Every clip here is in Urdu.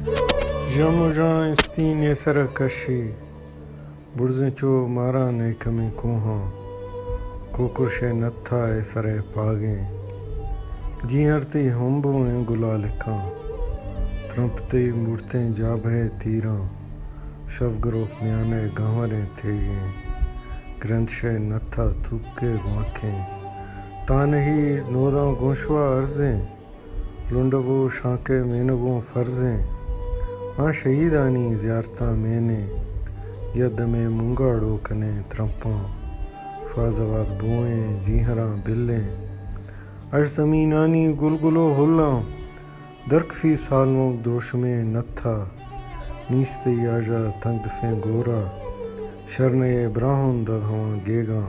Jamujan istine sarakashi Burzin cho mara ne kami kuhan Kukurshe natha esare page Jiharti humbu ne gulalikan Trumpte murte jabhe tiran Shavgaro myane gavare thege Granthshe natha thukke vaake Tanahi nodan gunshwa arze Lundavu shanke menavu farze ہاں شہیدانی زیارتاں میں نے ید میں منگاڑو کنے ترمپاں فازوات بوئیں جیہراں بلیں اش زمینانی گلگلو ہلاں درک فی سالوں دوش میں نتھا نیستی آجا تنگ دفیں گورا شرنے براہن دہاں گیگاں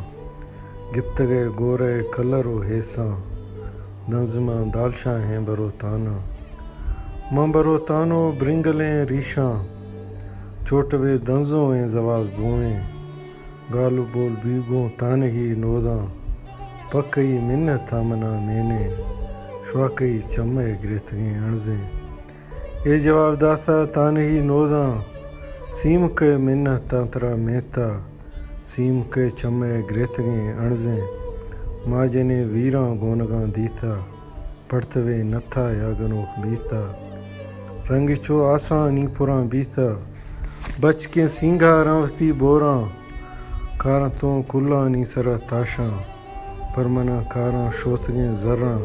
گپتگے گورے کلرو حیساں نظماں دالشاں ہیں برو تانا ممبرو تانو برنگلیں ریشاں چوٹوے دنزوں ہیں زواز بوئیں گالو بول بیگوں تانہی نوداں پکئی منت تامنا مینے شواکئی چمے گرتگیں انزیں اے جواب داتا تانہی نوداں سیم کے منت تانترا میتا سیم کے چمے گرتگیں انزیں ماجنے ویراں گونگاں دیتا پڑتوے نتھا یاگنو بیتا رنگ چو آساں نی پراں بیتا بچ کے سینگا رانوتی بوراں کاراں تو کلاں نی سرا تاشاں پرمنا کاراں شوتگیں زراں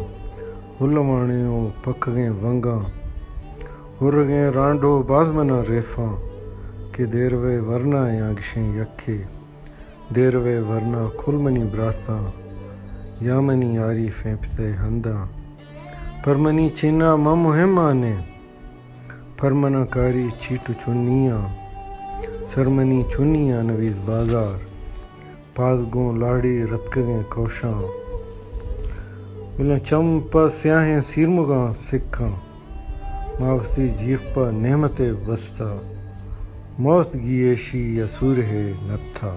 ہلوانیوں پکگیں ونگاں ہرگیں رانڈو بازمنا ریفاں کہ دیروے ورنا یانگشیں یکھے دیروے ورنا کھلمنی براتاں یامنی یاری فیمپتے ہنداں پرمنی چینا مہمانے پرمنا کاری چیٹو چنیاں سرمنی چنیاں نویز بازار پادگوں لاڑی رتکگیں کوشاں ملیں چمپا سیاہیں سیرمگاں سکھاں ماوتی جیخ پا نعمت بستا موت گیشی یا سورہ نتھا